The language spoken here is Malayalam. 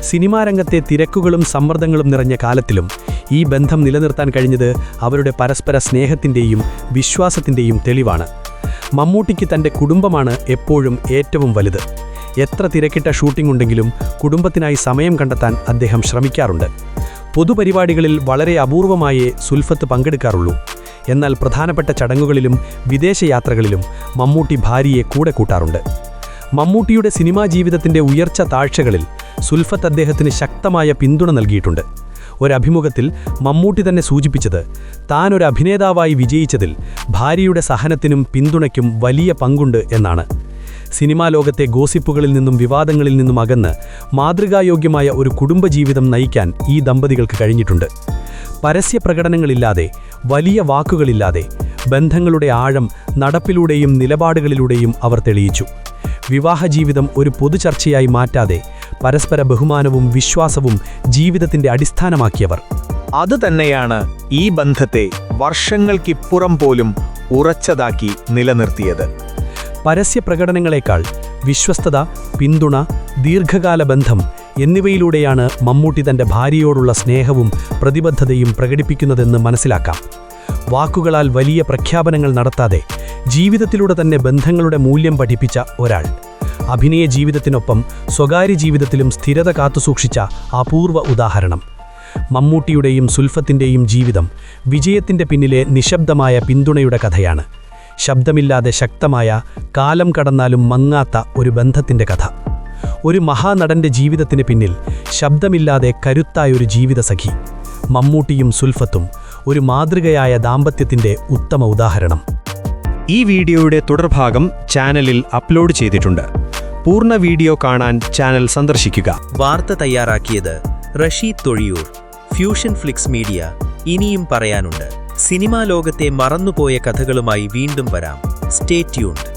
സിനിമാരംഗത്തെ തിരക്കുകളും സമ്മർദ്ദങ്ങളും നിറഞ്ഞ കാലത്തിലും ഈ ബന്ധം നിലനിർത്താൻ കഴിഞ്ഞത് അവരുടെ പരസ്പര സ്നേഹത്തിൻ്റെയും വിശ്വാസത്തിൻ്റെയും തെളിവാണ്. മമ്മൂട്ടിക്ക് തൻ്റെ കുടുംബമാണ് എപ്പോഴും ഏറ്റവും വലുത്. എത്ര തിരക്കിട്ട ഷൂട്ടിംഗ് ഉണ്ടെങ്കിലും കുടുംബത്തിനായി സമയം കണ്ടെത്താൻ അദ്ദേഹം ശ്രമിക്കാറുണ്ട്. പൊതുപരിപാടികളിൽ വളരെ അപൂർവമായേ സുൽഫത്ത് പങ്കെടുക്കാറുള്ളൂ. എന്നാൽ പ്രധാനപ്പെട്ട ചടങ്ങുകളിലും വിദേശയാത്രകളിലും മമ്മൂട്ടി ഭാര്യയെ കൂടെ കൂട്ടാറുണ്ട്. മമ്മൂട്ടിയുടെ സിനിമാ ജീവിതത്തിൻ്റെ ഉയർച്ച താഴ്ചകളിൽ സുൽഫത്ത് അദ്ദേഹത്തിന് ശക്തമായ പിന്തുണ നൽകിയിട്ടുണ്ട്. ഒരഭിമുഖത്തിൽ മമ്മൂട്ടി തന്നെ സൂചിപ്പിച്ചത്, താൻ ഒരു അഭിനേതാവായി വിജയിച്ചതിൽ ഭാര്യയുടെ സഹനത്തിനും പിന്തുണയ്ക്കും വലിയ പങ്കുണ്ട് എന്നാണ്. സിനിമാ ലോകത്തെ ഗോസിപ്പുകളിൽ നിന്നും വിവാദങ്ങളിൽ നിന്നും അകന്ന് മാതൃകായോഗ്യമായ ഒരു കുടുംബജീവിതം നയിക്കാൻ ഈ ദമ്പതികൾക്ക് കഴിഞ്ഞിട്ടുണ്ട്. പരസ്യപ്രകടനങ്ങളില്ലാതെ, വലിയ വാക്കുകളില്ലാതെ ബന്ധങ്ങളുടെ ആഴം നടപ്പിലൂടെയും നിലപാടുകളിലൂടെയും അവർ തെളിയിച്ചു. വിവാഹജീവിതം ഒരു പൊതുചർച്ചയായി മാറ്റാതെ പരസ്പര ബഹുമാനവും വിശ്വാസവും ജീവിതത്തിന്റെ അടിസ്ഥാനമാക്കിയവർ. അതുതന്നെയാണ് ഈ ബന്ധത്തെ വർഷങ്ങൾക്കിപ്പുറം പോലും ഉറച്ചതാക്കി നിലനിർത്തിയത്. പരസ്യപ്രകടനങ്ങളെക്കാൾ വിശ്വസ്തത, പിന്തുണ, ദീർഘകാല ബന്ധം എന്നിവയിലൂടെയാണ് മമ്മൂട്ടി തൻ്റെ ഭാര്യയോടുള്ള സ്നേഹവും പ്രതിബദ്ധതയും പ്രകടിപ്പിക്കുന്നതെന്ന് മനസ്സിലാക്കാം. വാക്കുകളാൽ വലിയ പ്രഖ്യാപനങ്ങൾ നടത്താതെ ജീവിതത്തിലൂടെ തന്നെ ബന്ധങ്ങളുടെ മൂല്യം പഠിപ്പിച്ച ഒരാൾ. അഭിനയ ജീവിതത്തിനൊപ്പം സ്വകാര്യ ജീവിതത്തിലും സ്ഥിരത കാത്തുസൂക്ഷിച്ച അപൂർവ ഉദാഹരണം. മമ്മൂട്ടിയുടെയും സുൽഫത്തിൻ്റെയും ജീവിതം വിജയത്തിൻ്റെ പിന്നിലെ നിശബ്ദമായ പിന്തുണയുടെ കഥയാണ്. ശബ്ദമില്ലാതെ ശക്തമായ, കാലം കടന്നാലും മങ്ങാത്ത ഒരു ബന്ധത്തിൻ്റെ കഥ. ഒരു മഹാനടൻ്റെ ജീവിതത്തിന് പിന്നിൽ ശബ്ദമില്ലാതെ കരുത്തായൊരു ജീവിതസഖി. മമ്മൂട്ടിയും സുൽഫത്തും ഒരു മാതൃകയായ ദാമ്പത്യത്തിൻ്റെ ഉത്തമ ഉദാഹരണം. ഈ വീഡിയോയുടെ തുടർഭാഗം ചാനലിൽ അപ്ലോഡ് ചെയ്തിട്ടുണ്ട്. പൂർണ്ണ വീഡിയോ കാണാൻ ചാനൽ സന്ദർശിക്കുക. വാർത്ത തയ്യാറാക്കിയത് Rashid Thozhiyoor, fusion flix media. ഇനിയും പറയാനുണ്ട്. സിനിമാ ലോകത്തെ മറന്നുപോയ കഥകളുമായി വീണ്ടും വരാം. Stay tuned.